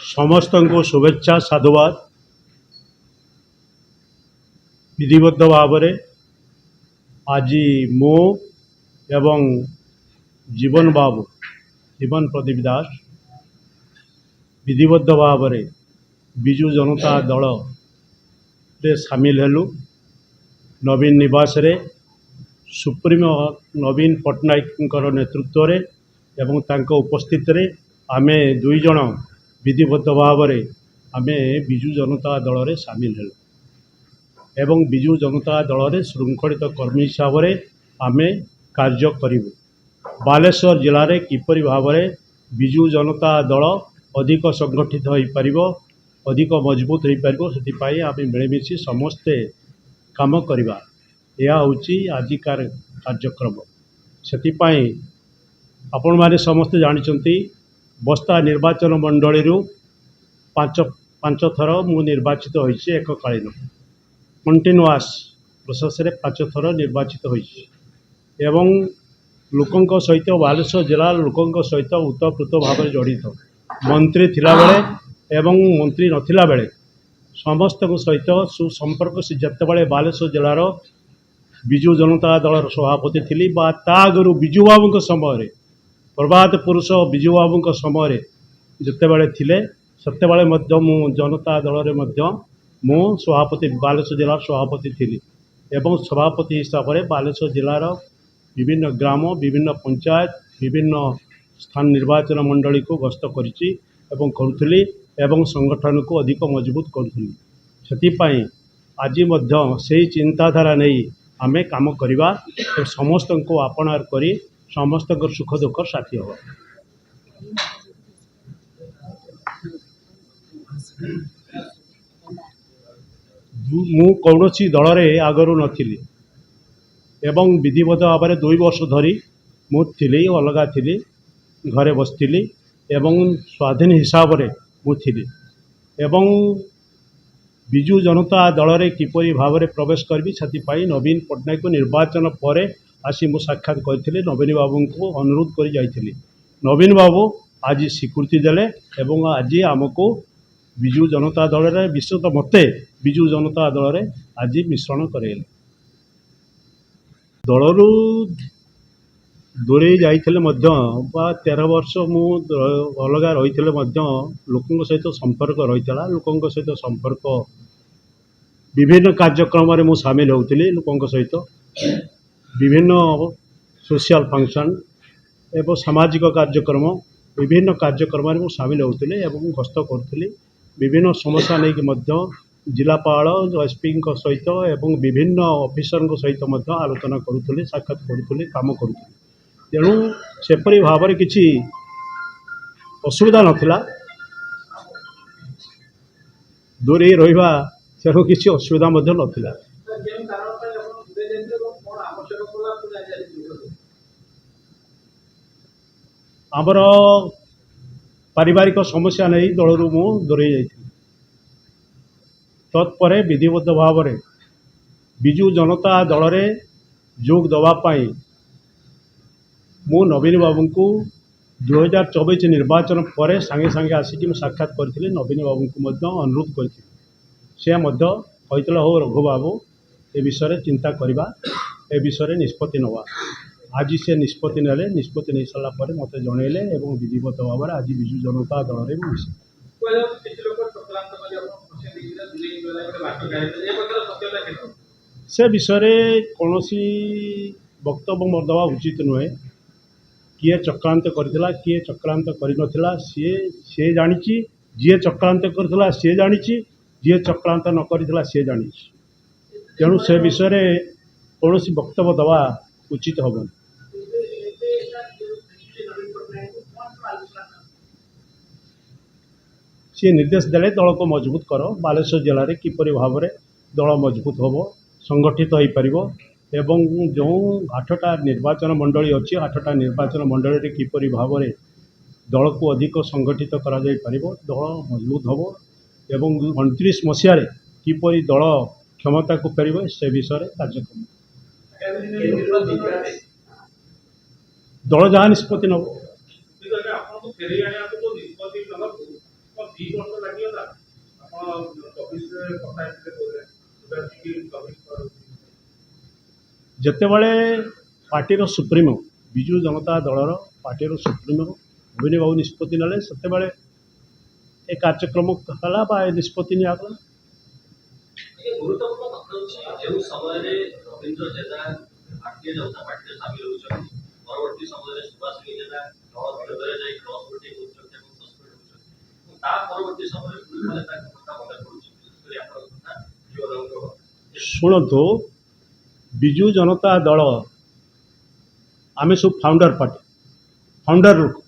समस्त को शुभेच्छा साधुवाद। विधिबद्ध भाव में आज मो एवं जीवन बाबू जीवन प्रदीप दास विधिबद्ध भाव में विजु जनता दल रे सामिल हेलु। नवीन निवास रे सुप्रीमो नवीन पट्टनायक नेतृत्व रे एवं तांको उपस्थित रे आमे दुई जन विधिबद्ध भाव में आमे विजु जनता दल रे सामिल हेलु एवं विजु जनता दल रे श्रृंखलित कर्मी हिसाब से आमे कार्य करिबु। बालेश्वर जिले में किपरि भाव में विजु जनता दल अधिक संगठित हो पारिबो, अधिक मजबूत हो पारिबो, सेतिपाई आमे मिलमिशि समस्ते काम करिबा। यह होची आजिकार कार्यक्रम। सेतिपाई आपण माने समस्ते जानिचंती बस्ता निर्वाचन मंडली रु पांच थर मु निर्वाचित होइछि। एककालीन कंटिन्यूअस प्रोसेस रे 5 थर निर्वाचित होइछि एवं लोकंक सहित बालेश्वर जिला लोकंक सहित उतप्रोत भाव में जड़ित मंत्री थिला बेले एवं मंत्री नथिला बेले समस्त सहित सुसंपर्क से जते बेले बालेश्वर जिलार विजु जनता दल सभापति थिली बा ता आगु विजु बाबू समय प्रभात पुरुष विजु बाबू समय जिते बेले थिले सेते बेले मध्य मु जनता दल रे मध्य मु सभापति बालेश्वर जिलार सभापति थिली एवं सभापति हिसाब से बालेश्वर जिलार विभिन्न ग्राम विभिन्न पंचायत विभिन्न स्थान निर्वाचन मंडली को गस्त करिछि एवं करुथली एवं संगठन को अधिक मजबूत करुथली। सेतिपाई आज मध्य से चिंताधारा नहीं आमे काम करिबा समस्त को आपणार करी समस्त सुख दुख साथी हो। मु कौनसी दल रे आगरू नथिली एवं विधिबद्ध भाव में 2 वर्ष धरी मु थिली अलगा थिली घरे बसथिली एवं स्वाधीन हिसाब रे मु थिली एवं विजु जनता दल रे किपरि भाव में प्रवेश करबी सेतिपाई नवीन पट्टनायक निर्वाचन पर आसी मु साक्षात करथिली। नवीन बाबू को अनुरोध करी जाइथिली। नवीन बाबू आज स्वीकृति देले एवं आज आमको विजु जनता दल रे विशेषतः मते विजु जनता दल रे आज मिश्रण करेले। दलरू दूरे जाइथिले मध्य बा 13 वर्ष मु अलगा रहिथिले मध्य लोकंक सहित संपर्क रहितला। लोकंक सहित संपर्क विभिन्न कार्यक्रम रे मु शामिल होउथिली। लोकंक सहित विभिन्न सोशल फंक्शन एवं सामाजिक कार्यक्रम विभिन्न कार्यक्रम रे मु शामिल होउथिली एवं गस्त करथिली। विभिन्न समस्या नहीं कि मध्य जिलापाल एसपी सहित एवं विभिन्न ऑफिसर सहित मध्य आलोचना करुथली, साक्षात करुथली, काम करुथली। तेणु सेपरी भाव में किसी असुविधा नथिला। दूरे रहिबा तेणु किसी असुविधा मध्य नथिला। आमर पारिवारिक समस्या नहीं दलरू मु दूरे जाइथिली। तत्पर विधिबद्ध भाव में विजु जनता दल रे जोग दवापाई मु नवीन बाबू को 2024 निर्वाचन पर सांगे सांगे आसिक साक्षात करी नवीन बाबू को अनुरोध करी से कहते हो रघु बाबू ए विषय चिंता करवा ए विषय निष्पत्ति नवा। आज से निष्पत्ति नेले निष्पत्ति नहीं सारा पर मत जनइले एवं विधिबद्ध भाव में आज विजु जनता दल रे से विषय कौन वक्तव्य मोर देवा उचित नुहे। किए चक्रांत करथिला किए चक्रांत करिनथिला सी जानिछि। जी चक्रांत करथिला सी जानिछि, जी चक्रांत न करथिला सी जानिछि। तेणु से विषय कौन वक्तव्य देवा उचित हेबन। सी निर्देश देले दल को मजबूत कर बालेश्वर जिले में किपरि भाव में दल मजबूत हम संगठित हो पार एवं जो 8टा निर्वाचन मंडली अच्छी 8टा निर्वाचन मंडली रे किपरि भाव में दल को अधिक संगठित करा जाय पारिबो, दल मजबूत हम एवं 29 मसीह किपरि दल क्षमता को फेरिबो से विषय कार्यक्रम दल जहाँ निष्पत्ति नब ଯେତେବେଳେ ପାର୍ଟିର ସୁପ୍ରିମୋ ବିଜୁ ଜନତା ଦଳର ପାର୍ଟିର ସୁପ୍ରିମୋ ନବୀନ ବାବୁ ନିଷ୍ପତ୍ତି ନେଲେ ସେତେବେଳେ ଏ କାର୍ଯ୍ୟକ୍ରମ ହେଲା ବା ଏ ନିଷ୍ପତ୍ତି ନିଆଗଲା। ये गुरुत्वपूर्ण तथ्य ହେଉଛି ଯେଉଁ ସମୟରେ ରବୀନ୍ଦ୍ର ଜେନା ଭାରତୀୟ ଜନତା ପାର୍ଟିରେ ସାମିଲ ହେଉଛନ୍ତି ପରବର୍ତ୍ତୀ ସମୟରେ ସୁଭାଷ ଜେନା ଦଳ ବିରୋଧରେ ଯାଇ କ୍ରସ୍ ଭୋଟିଂ କରୁଛନ୍ତି ଏବଂ ସସ୍ପେଣ୍ଡ ହେଉଛନ୍ତି ତା ପରବର୍ତ୍ତୀ ସମୟରେ ପୁଣି ଥରେ ତାଙ୍କ କଥା ମନେ ପଡୁଛି ବିଶେଷ କରି ଆପଣଙ୍କ କଥା ଜୀବନଙ୍କ ଶୁଣନ୍ତୁ ବିଜୁ ଜନତା ଦଳ ଆମେ ସବୁ ଫାଉଣ୍ଡର ପାର୍ଟି ଫାଉଣ୍ଡର ଲୋକ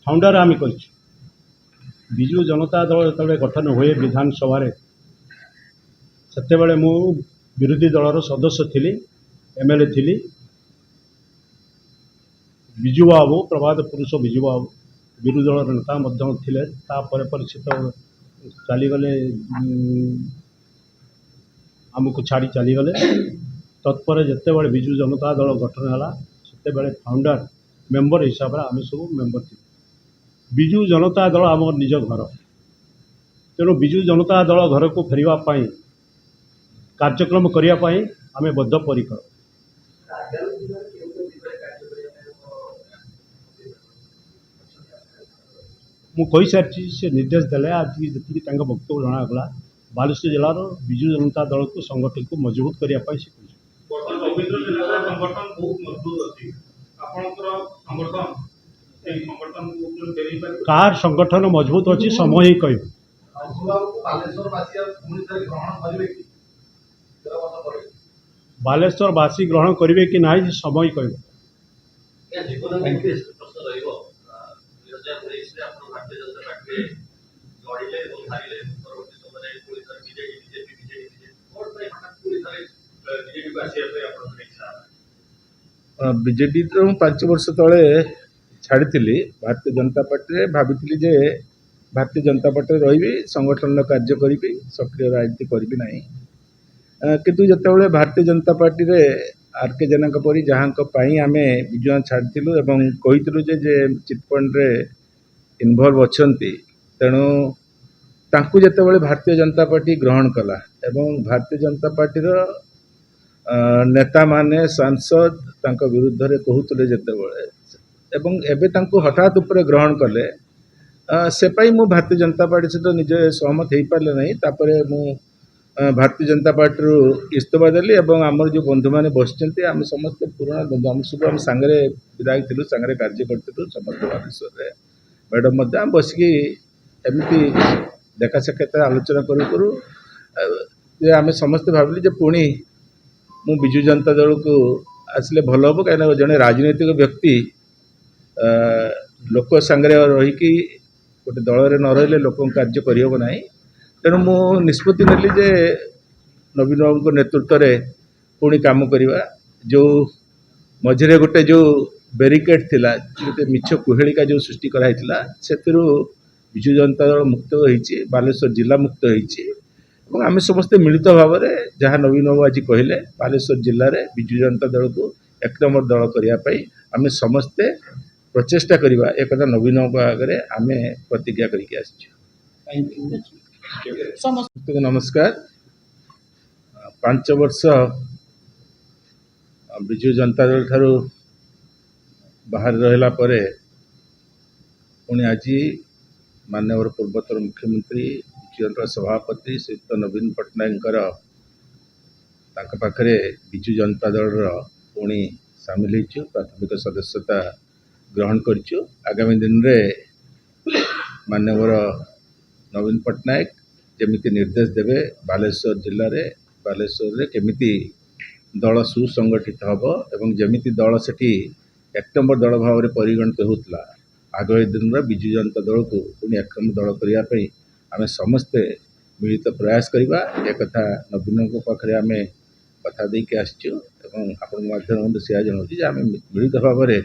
ଫାଉଣ୍ଡର ଆମେ କରିଛୁ। ବିଜୁ ଜନତା ଦଳ ଯେତେବେଳେ ଗଠନ ହୁଏ ବିଧାନସଭାରେ ସେତେବେଳେ ମୁଁ ବିରୋଧୀ ଦଳର ସଦସ୍ୟ ଥିଲି MLA ଥିଲି। ବିଜୁ ବାବୁ ପ୍ରବାଦ ପୁରୁଷ ବିଜୁ ବାବୁ ବିରୋଧୀ ଦଳର ନେତା ମଧ୍ୟ ଥିଲେ। ତାପରେ ପରେ ସେ ତ ଚାଲିଗଲେ ଆମକୁ ଛାଡ଼ି ଚାଲିଗଲେ। ତତ୍ପରେ ଯେତେବେଳେ ବିଜୁ ଜନତା ଦଳ ଗଠନ ହେଲା ସେତେବେଳେ ଫାଉଣ୍ଡର ମେମ୍ବର ହିସାବରେ ଆମେ ସବୁ ମେମ୍ବର ଥିଲୁ। ବିଜୁ ଜନତା ଦଳ ଆମର ନିଜ ଘର, ତେଣୁ ବିଜୁ ଜନତା ଦଳ ଘରକୁ ଫେରିବା ପାଇଁ କାର୍ଯ୍ୟକ୍ରମ କରିବା ପାଇଁ ଆମେ ବଦ୍ଧପରିକର। ମୁଁ କହିସାରିଛି ସେ ନିର୍ଦ୍ଦେଶ ଦେଲେ ଆଜି ଯେତିକି ତାଙ୍କ ବକ୍ତବ୍ୟ ଜଣାଗଲା ବାଲେଶ୍ୱର ଜିଲ୍ଲାର ବିଜୁ ଜନତା ଦଳକୁ ସଂଗଠନକୁ ମଜବୁତ କରିବା ପାଇଁ ସେ କହିଛନ୍ତି। ରବୀନ୍ଦ୍ର ଜିଲ୍ଲାର ସଂଗଠନ ବହୁତ ମଜବୁତ ଅଛି, ଆପଣଙ୍କର ସଂଗଠନ ସେଇ ସଂଗଠନକୁ ଫେରେଇ ପାରିବେ? କାହାର ସଂଗଠନ ମଜବୁତ ଅଛି ସମୟ ହିଁ କହିବ। ବାଲେଶ୍ୱରବାସୀ ଗ୍ରହଣ କରିବେ କି ନାହିଁ ସେ ସମୟ କହିବ। ଜୀବନଙ୍କ ପ୍ରଶ୍ନ ରହିବ 2019ରେ ଆପଣ ଭାରତୀୟ ଜନତା ପାର୍ଟିରେ ଲଢ଼ିଲେ ଏବଂ ହାରିଲେ ପରବର୍ତ୍ତୀ ସମୟରେ ପୁଣି ଥରେ ବିଜେଡି କ'ଣ ପାଇଁ ହଠାତ୍ ପୁଣି ଥରେ ବିଜେଡିକୁ ଆସିବା ପାଇଁ ଆପଣଙ୍କର ଇଚ୍ଛା ହେଲା? ବିଜେଡି ତ ମୁଁ 5 ବର୍ଷ ତଳେ ଛାଡ଼ିଥିଲି। ଭାରତୀୟ ଜନତା ପାର୍ଟିରେ ଭାବିଥିଲି ଯେ ଭାରତୀୟ ଜନତା ପାର୍ଟିରେ ରହିବି, ସଂଗଠନର କାର୍ଯ୍ୟ କରିବି, ସକ୍ରିୟ ରାଜନୀତି କରିବି ନାହିଁ। କିନ୍ତୁ ଯେତେବେଳେ ଭାରତୀୟ ଜନତା ପାର୍ଟିରେ RK ଜେନାଙ୍କ ପରି ଯାହାଙ୍କ ପାଇଁ ଆମେ ବିଜୁ ଛାଡ଼ିଥିଲୁ ଏବଂ କହିଥିଲୁ ଯେ ଚିଟଫଣ୍ଡରେ ଇନଭଲ୍ଭ ଅଛନ୍ତି, ତେଣୁ ତାଙ୍କୁ ଯେତେବେଳେ ଭାରତୀୟ ଜନତା ପାର୍ଟି ଗ୍ରହଣ କଲା ଏବଂ ଭାରତୀୟ ଜନତା ପାର୍ଟିର ନେତାମାନେ ସାଂସଦ ତାଙ୍କ ବିରୁଦ୍ଧରେ କହୁଥିଲେ ଯେତେବେଳେ ଏବଂ ଏବେ ତାଙ୍କୁ ହଠାତ୍ ଉପରେ ଗ୍ରହଣ କଲେ, ସେ ପାଇଁ ମୁଁ ଭାରତୀୟ ଜନତା ପାର୍ଟି ସହିତ ନିଜେ ସହମତ ହେଇପାରିଲେ ନାହିଁ। ତାପରେ ମୁଁ ଭାରତୀୟ ଜନତା ପାର୍ଟିରୁ ଇସ୍ତଫା ଦେଲି ଏବଂ ଆମର ଯେଉଁ ବନ୍ଧୁମାନେ ବସିଛନ୍ତି ଆମେ ସମସ୍ତେ ପୁରୁଣା ବନ୍ଧୁ, ଆମେ ସବୁ ଆମ ସାଙ୍ଗରେ ବିଧାୟକ ଥିଲୁ, ସାଙ୍ଗରେ କାର୍ଯ୍ୟ କରିଥିଲୁ ସମସ୍ତେ ବାଲେଶ୍ୱରରେ। ମ୍ୟାଡ଼ାମ୍ ମଧ୍ୟ ଆମେ ବସିକି ଏମିତି ଦେଖା ସାକ୍ଷାତ ଆଲୋଚନା କରୁ କରୁ ଯେ ଆମେ ସମସ୍ତେ ଭାବିଲି ଯେ ପୁଣି ମୁଁ ବିଜୁ ଜନତା ଦଳକୁ ଆସିଲେ ଭଲ ହେବ, କାହିଁକିନା ଜଣେ ରାଜନୈତିକ ବ୍ୟକ୍ତି ଲୋକ ସାଙ୍ଗରେ ରହିକି ଗୋଟେ ଦଳରେ ନ ରହିଲେ ଲୋକଙ୍କ କାର୍ଯ୍ୟ କରିହେବ ନାହିଁ। ତେଣୁ ମୁଁ ନିଷ୍ପତ୍ତି ନେଲି ଯେ ନବୀନ ବାବୁଙ୍କ ନେତୃତ୍ୱରେ ପୁଣି କାମ କରିବା। ଯେଉଁ ମଝିରେ ଗୋଟେ ଯେଉଁ ବ୍ୟାରିକେଡ୍ ଥିଲା, ଗୋଟେ ମିଛ କୁହେଳିକା ଯେଉଁ ସୃଷ୍ଟି କରାହେଇଥିଲା, ସେଥିରୁ ବିଜୁ ଜନତା ଦଳ ମୁକ୍ତ ହୋଇଛି, ବାଲେଶ୍ୱର ଜିଲ୍ଲା ମୁକ୍ତ ହୋଇଛି ଏବଂ ଆମେ ସମସ୍ତେ ମିଳିତ ଭାବରେ ଯାହା ନବୀନ ବାବୁ ଆଜି କହିଲେ ବାଲେଶ୍ୱର ଜିଲ୍ଲାରେ ବିଜୁ ଜନତା ଦଳକୁ 1 ନମ୍ବର ଦଳ କରିବା ପାଇଁ ଆମେ ସମସ୍ତେ ପ୍ରଚେଷ୍ଟା କରିବା, ଏକଥା ନବୀନ ବାବୁଙ୍କ ଆଗରେ ଆମେ ପ୍ରତିଜ୍ଞା କରିକି ଆସିଛୁ। ସମସ୍ତଙ୍କୁ ନମସ୍କାର। 5 ବର୍ଷ ବିଜୁ ଜନତା ଦଳ ଠାରୁ ବାହାରେ ରହିଲା ପରେ ପୁଣି ଆଜି ମାନ୍ୟବର ପୂର୍ବତନ ମୁଖ୍ୟମନ୍ତ୍ରୀ ବିଜୁ ଜନତା ସଭାପତି ଶ୍ରୀଯୁକ୍ତ ନବୀନ ପଟ୍ଟନାୟକଙ୍କର ତାଙ୍କ ପାଖରେ ବିଜୁ ଜନତା ଦଳର ପୁଣି ସାମିଲ ହେଇଛୁ, ପ୍ରାଥମିକ ସଦସ୍ୟତା ଗ୍ରହଣ କରିଛୁ। ଆଗାମୀ ଦିନରେ ମାନ୍ୟବର ନବୀନ ପଟ୍ଟନାୟକ ଯେମିତି ନିର୍ଦ୍ଦେଶ ଦେବେ ବାଲେଶ୍ୱରରେ କେମିତି ଦଳ ସୁସଂଗଠିତ ହେବ ଏବଂ ଯେମିତି ଦଳ ସେଠି 1 ନମ୍ବର ଦଳ ଭାବରେ ପରିଗଣିତ ହେଉଥିଲା, ଆଗାମୀ ଦିନରେ ବିଜୁ ଜନତା ଦଳକୁ ପୁଣି 1 ନମ୍ବର ଦଳ କରିବା ପାଇଁ ଆମେ ସମସ୍ତେ ମିଳିତ ପ୍ରୟାସ କରିବା, ଏକଥା ନବୀନଙ୍କ ପାଖରେ ଆମେ କଥା ଦେଇକି ଆସିଛୁ ଏବଂ ଆପଣଙ୍କ ମାଧ୍ୟମରେ ସେୟା ଜଣାଉଛି ଯେ ଆମେ ମିଳିତ ଭାବରେ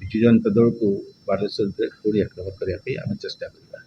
ବିଜୁ ଜନତା ଦଳକୁ ବାଲେଶ୍ୱରରେ ପୁଣି 1 ନମ୍ବର କରିବା ପାଇଁ ଆମେ ଚେଷ୍ଟା କରିବା।